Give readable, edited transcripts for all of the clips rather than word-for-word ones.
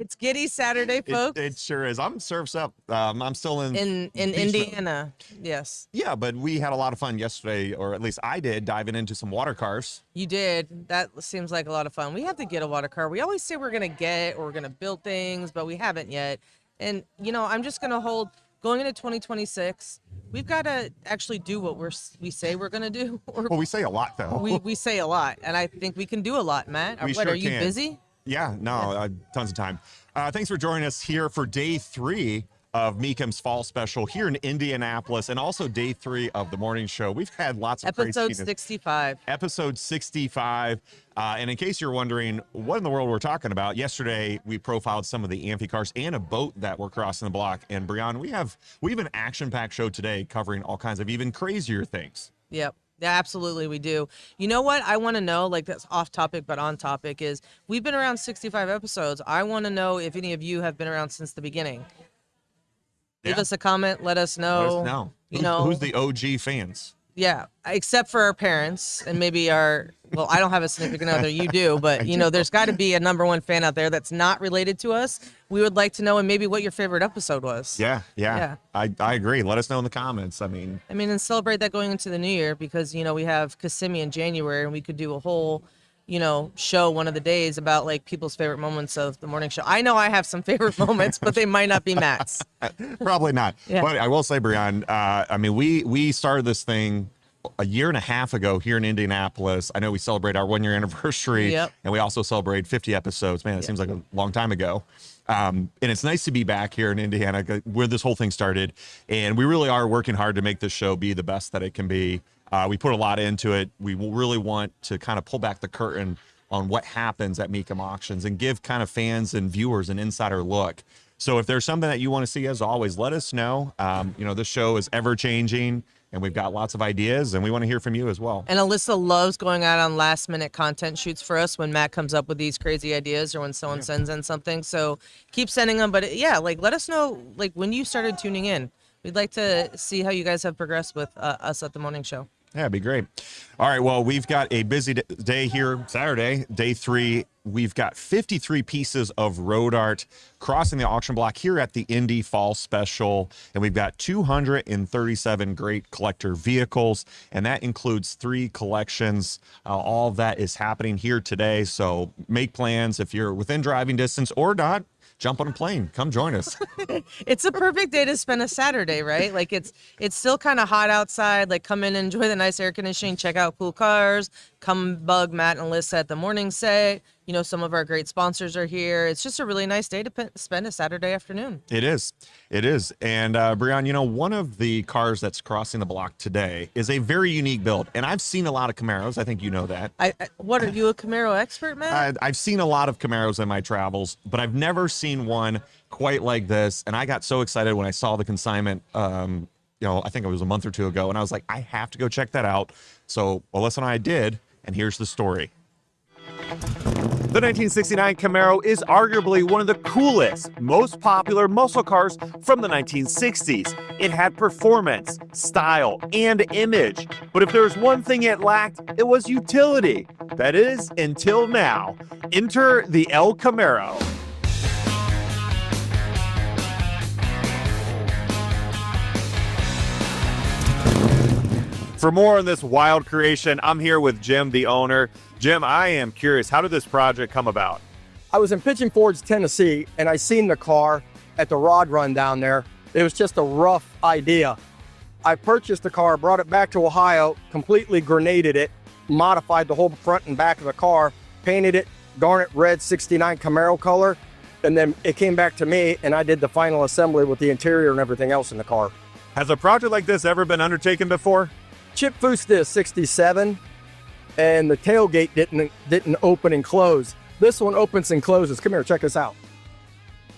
It's Giddy Saturday, folks. It sure is. I'm Surf's Up. I'm still in Indiana. Yes. Yeah, but we had a lot of fun yesterday, or at least I did, diving into some water cars. You did. That seems like a lot of fun. We have to get a water car. We always say we're going to get or we're going to build things, but we haven't yet. And, I'm just going to hold going into 2026. We've got to actually do what we say we're going to do. Well, we say a lot, though. We say a lot, and I think we can do a lot, Matt. We What, sure are you can. busy? Yeah, no, tons of time. Thanks for joining us here for day 3 of Mecum's Fall Special here in Indianapolis, and also day 3 of the morning show. We've had lots of Episode craziness. 65. Episode 65. And in case you're wondering what in the world we're talking about, yesterday we profiled some of the amphi cars and a boat that were crossing the block. And Brian, we have an action-packed show today covering all kinds of even crazier things. Yep. Yeah, absolutely, we do. You know what I want to know, like that's off topic but on topic, is we've been around 65 episodes. I want to know if any of you have been around since the beginning. Leave us a comment. Let us know. Who's the OG fans? Yeah, except for our parents and maybe I don't have a significant other. You do, but there's got to be a number one fan out there that's not related to us. We would like to know, and maybe what your favorite episode was. Yeah. I agree. Let us know in the comments. I mean, and celebrate that going into the new year because, we have Kissimmee in January and we could do a whole, show one of the days about like people's favorite moments of the morning show. I know I have some favorite moments, but they might not be Matt's. Probably not. Yeah. But I will say, Brian, we started this thing a year and a half ago here in Indianapolis. I know we celebrate our 1-year anniversary, and we also celebrate 50 episodes. Man, it seems like a long time ago. And it's nice to be back here in Indiana where this whole thing started. And we really are working hard to make this show be the best that it can be. We put a lot into it. We really want to kind of pull back the curtain on what happens at Mecum auctions and give kind of fans and viewers an insider look. So if there's something that you want to see, as always, let us know. This show is ever changing and we've got lots of ideas and we want to hear from you as well. And Alyssa loves going out on last minute content shoots for us when Matt comes up with these crazy ideas or when someone sends in something. So keep sending them. But let us know when you started tuning in. We'd like to see how you guys have progressed with us at the morning show. Yeah, it'd be great. All right, well, we've got a busy day here, Saturday, day 3. We've got 53 pieces of road art crossing the auction block here at the Indy Fall Special, and we've got 237 great collector vehicles, and that includes 3 collections. All of that is happening here today, so make plans if you're within driving distance or not. Jump on a plane. Come join us. It's a perfect day to spend a Saturday, right? Like it's still kind of hot outside. Like come in and enjoy the nice air conditioning, check out cool cars, come bug Matt and Alyssa at the morning set. Some of our great sponsors are here. It's just a really nice day to spend a Saturday afternoon. It is. And Brian, one of the cars that's crossing the block today is a very unique build. And I've seen a lot of Camaros. I think you know that. What, are you a Camaro expert, Matt? I've seen a lot of Camaros in my travels, but I've never seen one quite like this. And I got so excited when I saw the consignment, I think it was a month or 2 ago. And I was like, I have to go check that out. So Alyssa and I did. And here's the story. The 1969 Camaro is arguably one of the coolest, most popular muscle cars from the 1960s. It had performance, style, and image. But if there was one thing it lacked, it was utility. That is, until now. Enter the El Camaro. For more on this wild creation, I'm here with Jim, the owner. Jim, I am curious, how did this project come about? I was in Pigeon Forge, Tennessee, and I seen the car at the rod run down there. It was just a rough idea. I purchased the car, brought it back to Ohio, completely grenaded it, modified the whole front and back of the car, painted it garnet red 69 Camaro color, and then it came back to me and I did the final assembly with the interior and everything else in the car. Has a project like this ever been undertaken before? Chip Foose did a 67 and the tailgate didn't open and close. This one opens and closes. Come here, check this out.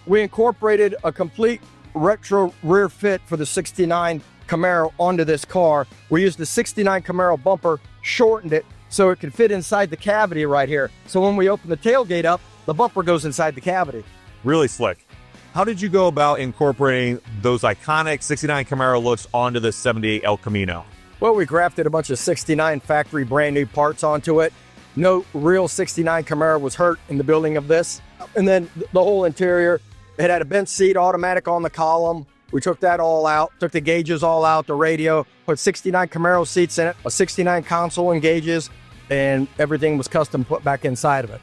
We incorporated a complete retro rear fit for the 69 Camaro onto this car. We used the 69 Camaro bumper, shortened it so it could fit inside the cavity right here. So when we open the tailgate up, the bumper goes inside the cavity. Really slick. How did you go about incorporating those iconic 69 Camaro looks onto the 78 El Camino? Well, we grafted a bunch of 69 factory brand new parts onto it, No real 69 Camaro was hurt in the building of this. And then the whole interior, it had a bench seat, automatic on the column. We took that all out, took the gauges all out, the radio, put 69 Camaro seats in it, a 69 console and gauges, and everything was custom put back inside of it.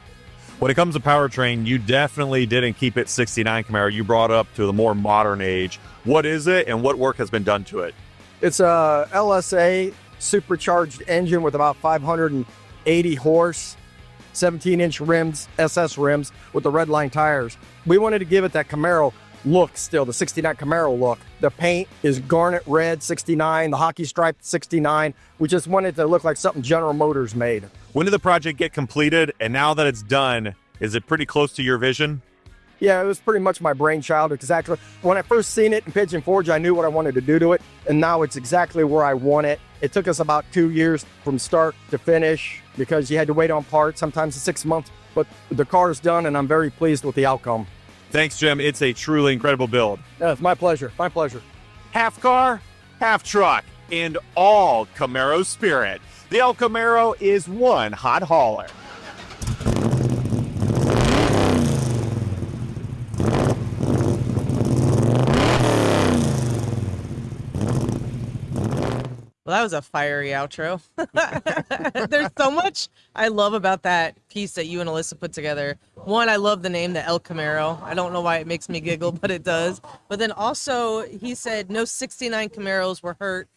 When it comes to powertrain, you definitely didn't keep it 69 Camaro. You brought up to the more modern age. What is it and what work has been done to it? It's a LSA supercharged engine with about 580 horse, 17-inch rims, SS rims with the red line tires. We wanted to give it that Camaro look still, the 69 Camaro look. The paint is garnet red 69, the hockey stripe 69. We just wanted it to look like something General Motors made. When did the project get completed? And now that it's done, is it pretty close to your vision? Yeah, it was pretty much my brainchild. Exactly. When I first seen it in Pigeon Forge, I knew what I wanted to do to it. And now it's exactly where I want it. It took us about 2 years from start to finish because you had to wait on parts, sometimes 6 months. But the car is done and I'm very pleased with the outcome. Thanks, Jim. It's a truly incredible build. Yeah, it's my pleasure. My pleasure. Half car, half truck, and all Camaro spirit. The El Camaro is one hot hauler. Well, that was a fiery outro. There's so much I love about that piece that you and Alyssa put together. One, I love the name, the El Camaro. I don't know why it makes me giggle, but it does. But then also, he said no 69 Camaros were hurt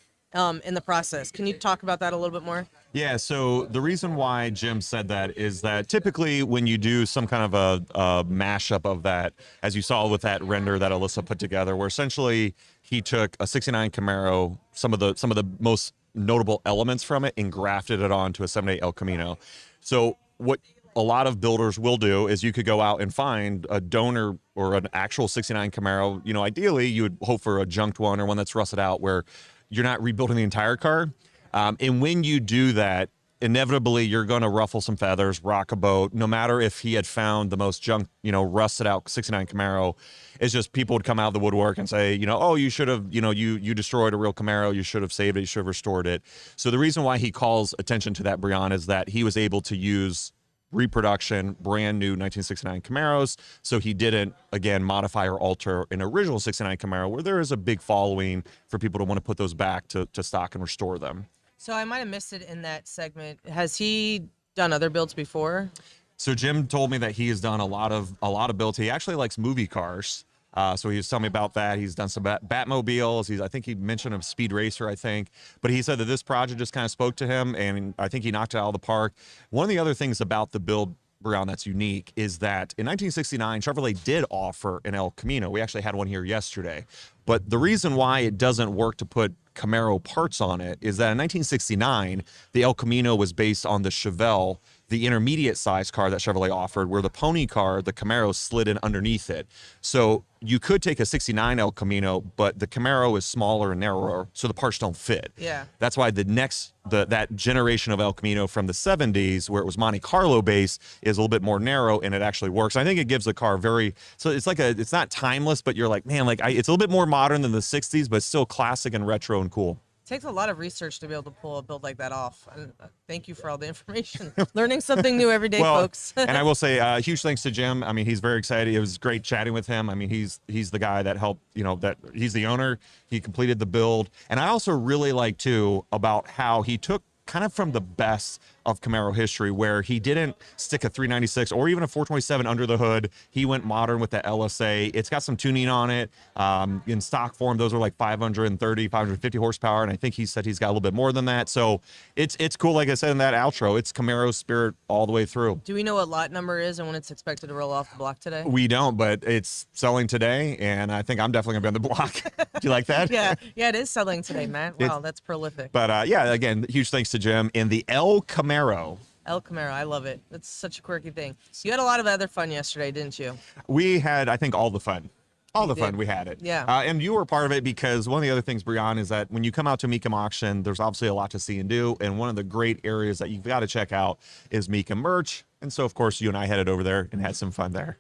in the process. Can you talk about that a little bit more? Yeah, so the reason why Jim said that is that typically when you do some kind of a mashup of that, as you saw with that render that Alyssa put together, where essentially he took a 69 Camaro, some of the most notable elements from it, and grafted it onto a 78 El Camino. So what a lot of builders will do is you could go out and find a donor or an actual 69 Camaro. You know, ideally you would hope for a junked one or one that's rusted out where you're not rebuilding the entire car. And when you do that, inevitably you're going to ruffle some feathers, rock a boat. No matter if he had found the most junk, rusted out 69 Camaro, it's just people would come out of the woodwork and say, oh, you should have, you destroyed a real Camaro. You should have saved it. You should have restored it. So the reason why he calls attention to that, Brian, is that he was able to use reproduction, brand new 1969 Camaros. So he didn't, again, modify or alter an original 69 Camaro where there is a big following for people to want to put those back to stock and restore them. So I might have missed it in that segment. Has he done other builds before? So Jim told me that he has done a lot of builds. He actually likes movie cars. So he was telling me about that. He's done some Batmobiles. I think he mentioned a Speed Racer, but he said that this project just kind of spoke to him, and I think he knocked it out of the park. One of the other things about the build, Brown, that's unique is that in 1969, Chevrolet did offer an El Camino. We actually had one here yesterday. But the reason why it doesn't work to put Camaro parts on it is that in 1969, the El Camino was based on the Chevelle, the intermediate size car that Chevrolet offered, where the pony car, the Camaro, slid in underneath it. So you could take a 69 El Camino, but the Camaro is smaller and narrower, so the parts don't fit. Yeah. That's why that generation of El Camino from the 70s, where it was Monte Carlo based, is a little bit more narrow, and it actually works. I think it gives the car so it's not timeless, but you're like, man, it's a little bit more modern than the 60s, but still classic and retro and cool. Takes a lot of research to be able to pull a build like that off. And thank you for all the information. Learning something new every day, folks. And I will say huge thanks to Jim. I mean, he's very excited. It was great chatting with him. I mean, he's the guy that helped, that he's the owner. He completed the build. And I also really like, too, about how he took kind of from the best of Camaro history, where he didn't stick a 396 or even a 427 under the hood. He went modern with the LSA. It's got some tuning on it. In stock form, those are like 530, 550 horsepower, and I think he said he's got a little bit more than that. So it's cool. Like I said in that outro, it's Camaro spirit all the way through. Do we know what lot number is and when it's expected to roll off the block today? We don't, but it's selling today, and I think I'm definitely gonna be on the block. Do you like that? Yeah, it is selling today, Matt. Wow, that's prolific. But yeah, again, huge thanks to Jim and the El Camaro. El Camaro, I love it. It's such a quirky thing. You had a lot of other fun yesterday, didn't you? We had, I think, all the fun. We had it. Yeah. And you were part of it because one of the other things, Brian, is that when you come out to Mecum Auction, there's obviously a lot to see and do. And one of the great areas that you've got to check out is Mecum merch. And so, of course, you and I headed over there and had some fun there.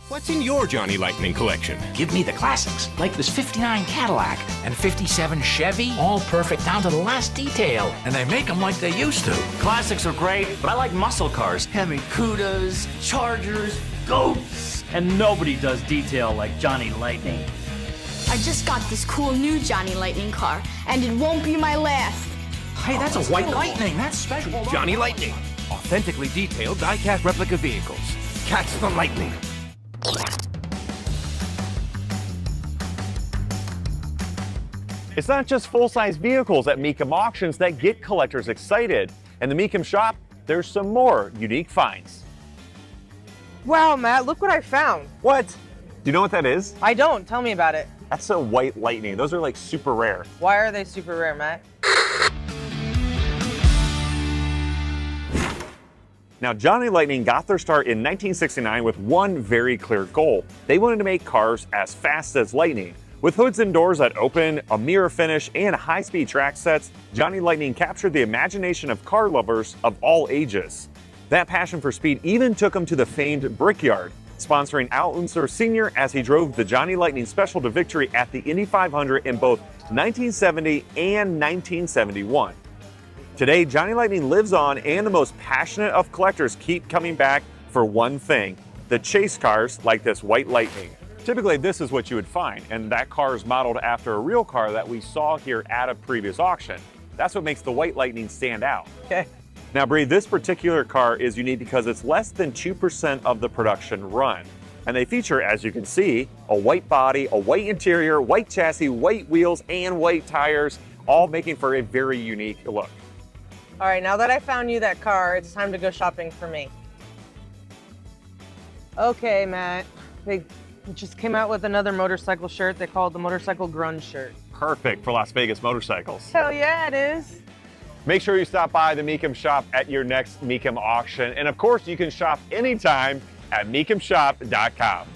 What's in your Johnny Lightning collection? Give me the classics, like this 59 Cadillac and 57 Chevy, all perfect down to the last detail, and they make them like they used to. Classics are great, but I like muscle cars. Hemi Cudas, Chargers, Goats, and nobody does detail like Johnny Lightning. I just got this cool new Johnny Lightning car, and it won't be my last. Hey, that's a White Lightning. That's special. Johnny Lightning. Authentically detailed die-cast replica vehicles. Catch the lightning. It's not just full-size vehicles at Mecum auctions that get collectors excited. In the Mecum shop, there's some more unique finds. Wow, Matt, look what I found. What? Do you know what that is? I don't. Tell me about it. That's a White Lightning. Those are like super rare. Why are they super rare, Matt? Now, Johnny Lightning got their start in 1969 with one very clear goal. They wanted to make cars as fast as lightning. With hoods and doors that open, a mirror finish, and high-speed track sets, Johnny Lightning captured the imagination of car lovers of all ages. That passion for speed even took him to the famed Brickyard, sponsoring Al Unser Sr. as he drove the Johnny Lightning Special to victory at the Indy 500 in both 1970 and 1971. Today, Johnny Lightning lives on, and the most passionate of collectors keep coming back for one thing: the chase cars like this White Lightning. Typically, this is what you would find, and that car is modeled after a real car that we saw here at a previous auction. That's what makes the White Lightning stand out. Okay. Now, Bree, this particular car is unique because it's less than 2% of the production run. And they feature, as you can see, a white body, a white interior, white chassis, white wheels, and white tires, all making for a very unique look. All right, now that I found you that car, it's time to go shopping for me. Okay, Matt. They just came out with another motorcycle shirt. They call it the Motorcycle Grunge shirt. Perfect for Las Vegas motorcycles. Hell yeah, it is. Make sure you stop by the Mecum shop at your next Mecum auction. And of course, you can shop anytime at mecumshop.com.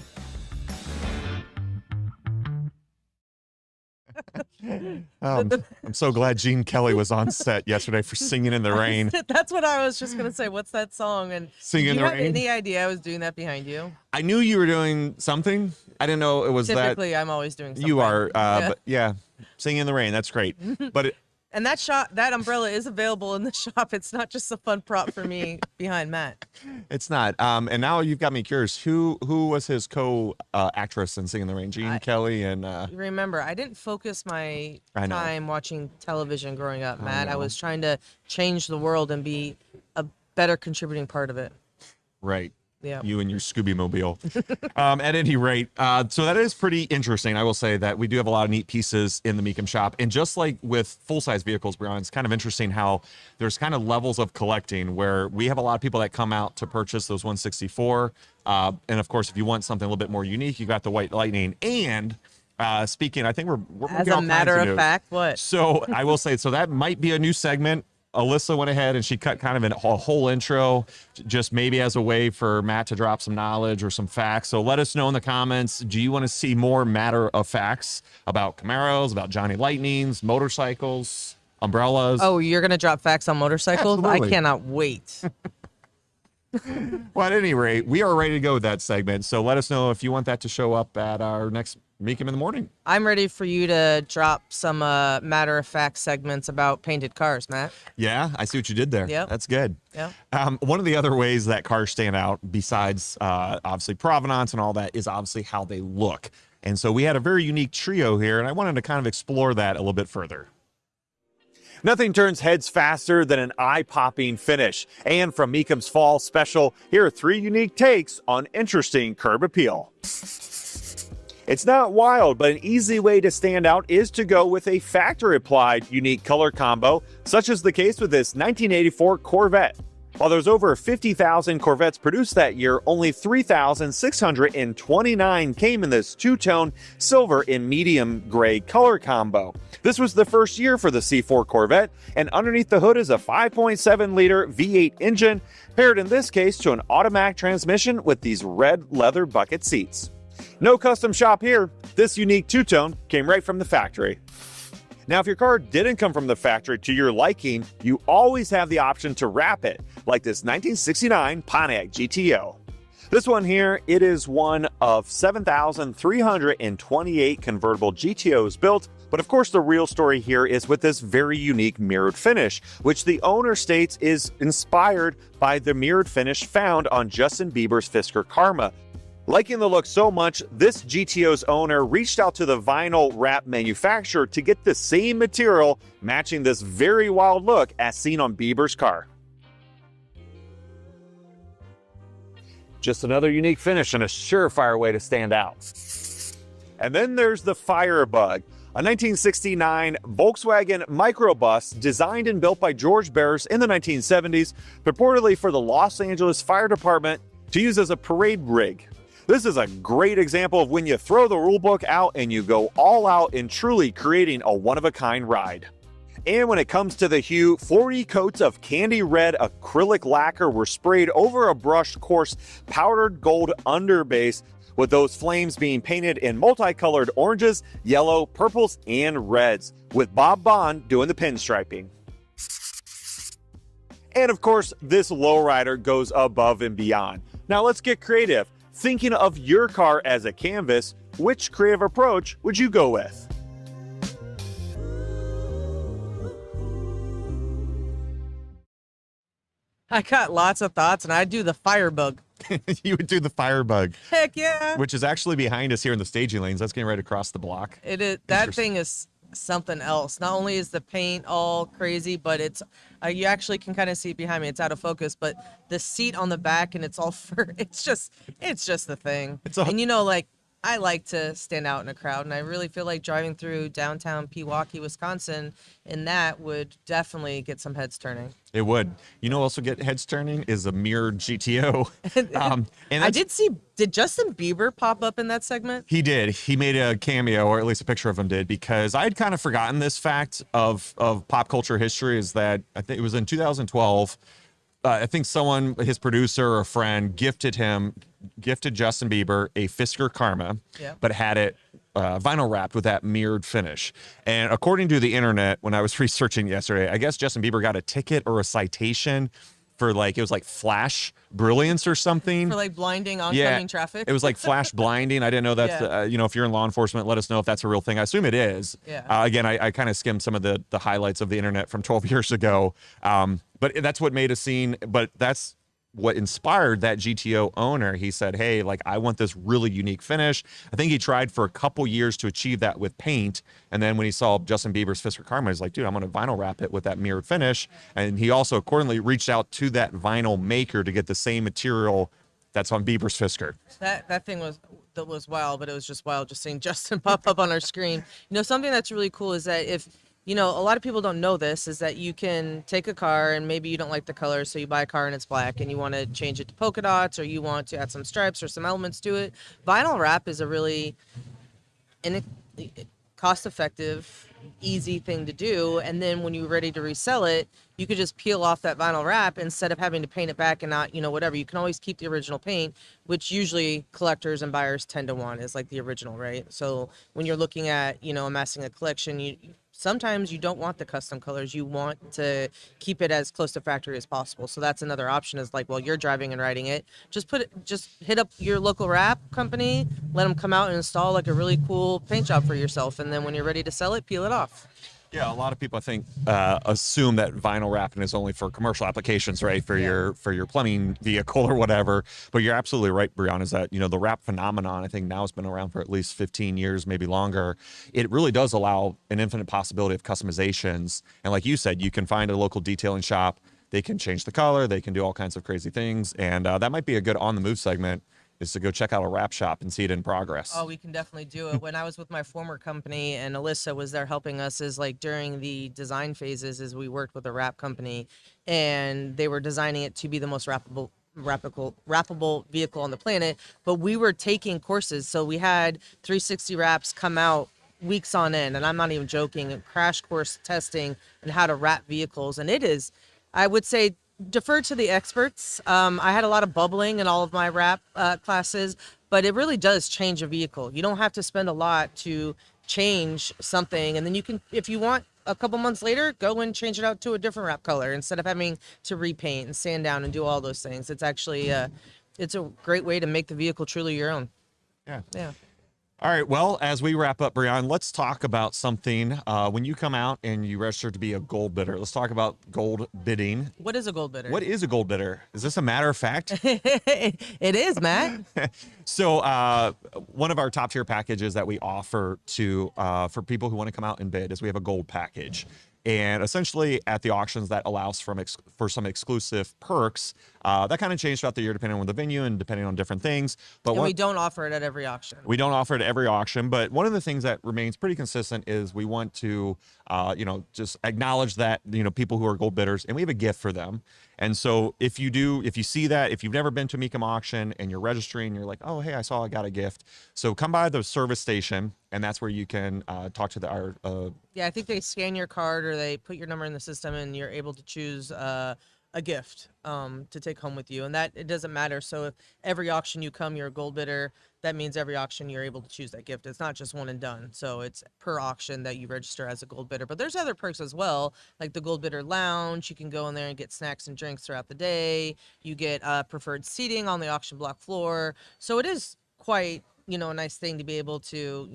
I'm so glad Gene Kelly was on set yesterday for Singing in the Rain. That's what I was just gonna say. What's that song? And Singing in do the you have Rain. any idea I was doing that behind you? I knew you were doing something. I didn't know it was Typically, I'm always doing that. something. You are, Yeah. but yeah, Singing in the Rain. That's great. But And that umbrella is available in the shop. It's not just a fun prop for me behind Matt. it's not. And now you've got me curious. Who was his co-actress in Singing in the Rain? Gene Kelly and. Remember, I didn't focus my I know. time watching television growing up, Matt. I know. was trying to change the world and be a better contributing part of it. Right. Yeah. You and your Scooby Mobile. At any rate, so that is pretty interesting. I will say that we do have a lot of neat pieces in the Mecum shop. And just like with full-size vehicles, Brian, it's kind of interesting how there's kind of levels of collecting where we have a lot of people that come out to purchase those 164. And of course, if you want something a little bit more unique, you got the White Lightning. And speaking, I think we're As a matter of fact, what? So I will say, so that might be a new segment. Alyssa went ahead and she cut kind of a whole intro, just maybe as a way for Matt to drop some knowledge or some facts. So let us know in the comments. Do you want to see more matter of facts about Camaros, about Johnny Lightnings, motorcycles, umbrellas? Oh, you're going to drop facts on motorcycles? Absolutely. I cannot wait. Well, at any rate, we are ready to go with that segment. So let us know if you want that to show up at our next Mecum in the Morning. I'm ready for you to drop some matter of fact segments about painted cars, Matt. Yeah, I see what you did there. Yep. That's good. Yeah. One of the other ways that cars stand out, besides obviously provenance and all that, is obviously how they look. And so we had a very unique trio here, and I wanted to kind of explore that a little bit further. Nothing turns heads faster than an eye-popping finish. And from Mecum's Fall Special, here are 3 unique takes on interesting curb appeal. It's not wild, but an easy way to stand out is to go with a factory-applied unique color combo, such as the case with this 1984 Corvette. While there's over 50,000 Corvettes produced that year, only 3,629 came in this two-tone silver and medium gray color combo. This was the first year for the C4 Corvette, and underneath the hood is a 5.7-liter V8 engine, paired in this case to an automatic transmission with these red leather bucket seats. No custom shop here. This unique two-tone came right from the factory. Now, if your car didn't come from the factory to your liking, you always have the option to wrap it, like this 1969 Pontiac GTO. This one here, it is one of 7,328 convertible GTOs built, but of course the real story here is with this very unique mirrored finish, which the owner states is inspired by the mirrored finish found on Justin Bieber's Fisker Karma. Liking the look so much, this GTO's owner reached out to the vinyl wrap manufacturer to get the same material matching this very wild look as seen on Bieber's car. Just another unique finish and a surefire way to stand out. And then there's the Firebug, a 1969 Volkswagen microbus designed and built by George Barris in the 1970s, purportedly for the Los Angeles Fire Department to use as a parade rig. This is a great example of when you throw the rulebook out and you go all out in truly creating a one-of-a-kind ride. And when it comes to the hue, 40 coats of candy red acrylic lacquer were sprayed over a brushed coarse powdered gold underbase, with those flames being painted in multicolored oranges, yellow, purples, and reds, with Bob Bond doing the pinstriping. And of course, this lowrider goes above and beyond. Now let's get creative. Thinking of your car as a canvas, which creative approach would you go with? I got lots of thoughts, and I'd do the Firebug. You would do the Firebug. Heck yeah. Which is actually behind us here in the staging lanes. That's getting right across the block. It is. That thing is something else. Not only is the paint all crazy, but it's you actually can kind of see it behind me. It's out of focus, but the seat on the back and it's all fur. It's just the thing. And you know, like, I like to stand out in a crowd, and I really feel like driving through downtown Pewaukee, Wisconsin, and that would definitely get some heads turning. It would. You know, also get heads turning is a mirrored GTO. And I did see. Did Justin Bieber pop up in that segment? He did. He made a cameo, or at least a picture of him did, because I'd kind of forgotten this fact of pop culture history. Is that I think it was in 2012. I think someone, his producer or friend, gifted Justin Bieber a Fisker Karma, but had it vinyl wrapped with that mirrored finish. And according to the internet, when I was researching yesterday, I guess Justin Bieber got a ticket or a citation for it was like flash brilliance or something. For like blinding oncoming traffic. It was like flash blinding. I didn't know that's, if you're in law enforcement, let us know if that's a real thing. I assume it is. Again, I kind of skimmed some of the highlights of the internet from 12 years ago. But that's what made a scene. But that's what inspired that GTO owner. He said, hey, like, I want this really unique finish. I think he tried for a couple years to achieve that with paint. And then when he saw Justin Bieber's Fisker Karma, he's like, dude, I'm going to vinyl wrap it with that mirrored finish. And he also accordingly reached out to that vinyl maker to get the same material that's on Bieber's Fisker. That thing was wild, but it was just wild just seeing Justin pop up on our screen. You know, something that's really cool is that a lot of people don't know this, is that you can take a car and maybe you don't like the color, so you buy a car and it's black and you want to change it to polka dots, or you want to add some stripes or some elements to it. Vinyl wrap is a really cost-effective, easy thing to do. And then when you're ready to resell it, you could just peel off that vinyl wrap instead of having to paint it back and not, whatever. You can always keep the original paint, which usually collectors and buyers tend to want, is like the original, right? So when you're looking at, amassing a collection, sometimes you don't want the custom colors. You want to keep it as close to factory as possible. So that's another option, is like, while you're driving and riding it, just hit up your local wrap company, let them come out and install like a really cool paint job for yourself. And then when you're ready to sell it, peel it off. Yeah, a lot of people, I think, assume that vinyl wrapping is only for commercial applications, right? For your plumbing vehicle or whatever. But you're absolutely right, Brianna, is that, the wrap phenomenon, I think now has been around for at least 15 years, maybe longer. It really does allow an infinite possibility of customizations. And like you said, you can find a local detailing shop. They can change the color. They can do all kinds of crazy things. And that might be a good on the move segment, is to go check out a wrap shop and see it in progress. Oh, we can definitely do it. When I was with my former company and Alyssa was there helping us, is like during the design phases, is we worked with a wrap company and they were designing it to be the most wrappable vehicle on the planet. But we were taking courses. So we had 360 wraps come out weeks on end, and I'm not even joking, crash course testing and how to wrap vehicles. And it is, I would say, defer to the experts. I had a lot of bubbling in all of my wrap classes, but it really does change a vehicle. You don't have to spend a lot to change something, and then you can, if you want, a couple months later, go and change it out to a different wrap color instead of having to repaint and sand down and do all those things. It's actually it's a great way to make the vehicle truly your own. Yeah. Yeah. All right. Well, as we wrap up, Brian, let's talk about something. When you come out and you register to be a gold bidder, let's talk about gold bidding. What is a gold bidder? What is a gold bidder? Is this a matter of fact? It is, Matt. So one of our top tier packages that we offer to for people who want to come out and bid is we have a gold package. And essentially at the auctions that allows for some exclusive perks that kind of change throughout the year depending on the venue and depending on different things. But we don't offer it at every auction. We don't offer it at every auction, but one of the things that remains pretty consistent is we want to, just acknowledge that, people who are gold bidders, and we have a gift for them. And so if you see that, if you've never been to a Mecum auction and you're registering, you're like, oh, hey, I got a gift. So come by the service station, and that's where you can talk to our. Yeah, I think they scan your card or they put your number in the system, and you're able to choose a gift to take home with you. And that it doesn't matter. So if every auction you come, you're a gold bidder, that means every auction you're able to choose that gift. It's not just one and done. So it's per auction that you register as a gold bidder. But there's other perks as well, like the gold bidder lounge. You can go in there and get snacks and drinks throughout the day. You get preferred seating on the auction block floor. So it is quite, a nice thing to be able to,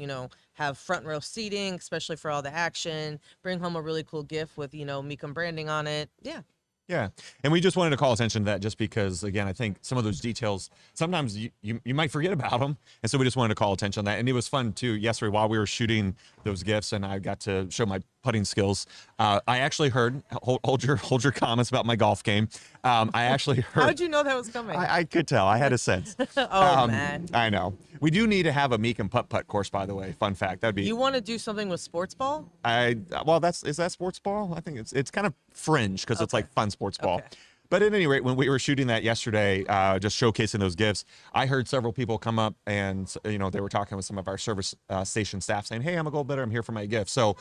have front row seating, especially for all the action, bring home a really cool gift with, Mecum branding on it. Yeah. Yeah. And we just wanted to call attention to that just because, again, I think some of those details, sometimes you might forget about them. And so we just wanted to call attention to that. And it was fun, too, yesterday while we were shooting those gifts and I got to show my putting skills. I actually heard, hold your comments about my golf game. I actually heard. How'd you know that was coming? I could tell. I had a sense. Man. I know. We do need to have a Mecum putt course, by the way. Fun fact. That'd be. You want to do something with sports ball? Is that sports ball? I think it's kind of fringe because it's like fun sports ball. Okay. But at any rate, when we were shooting that yesterday, just showcasing those gifts, I heard several people come up and, they were talking with some of our service station staff saying, hey, I'm a gold bidder. I'm here for my gift. So,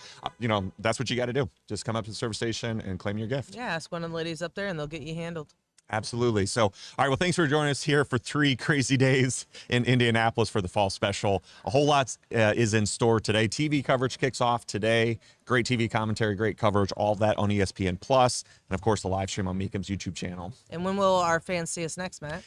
that's what you got to do. Just come up to the service station and claim your gift. Yeah, ask one of the ladies up there and they'll get you handled. Absolutely. So, all right. Well, thanks for joining us here for 3 crazy days in Indianapolis for the fall special. A whole lot is in store today. TV coverage kicks off today. Great TV commentary, great coverage, all of that on ESPN Plus, and of course the live stream on Mecum's YouTube channel. And when will our fans see us next, Matt?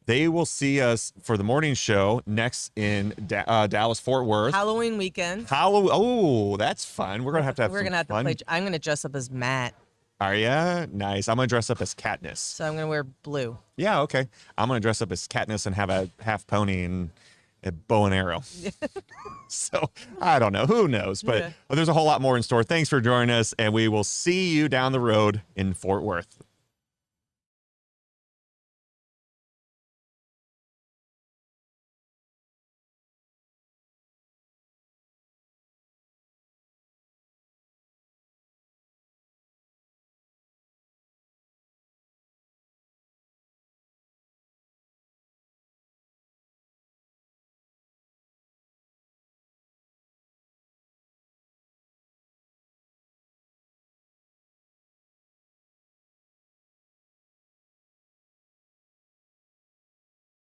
They will see us for the morning show next in Dallas, Fort Worth. Halloween weekend. Oh, that's fun. We're gonna have to have. We're gonna have fun. to play. I'm gonna dress up as Matt. Are ya? Nice. I'm going to dress up as Katniss. So I'm going to wear blue. Yeah, okay. I'm going to dress up as Katniss and have a half pony and a bow and arrow. So I don't know. Who knows? But there's a whole lot more in store. Thanks for joining us, and we will see you down the road in Fort Worth.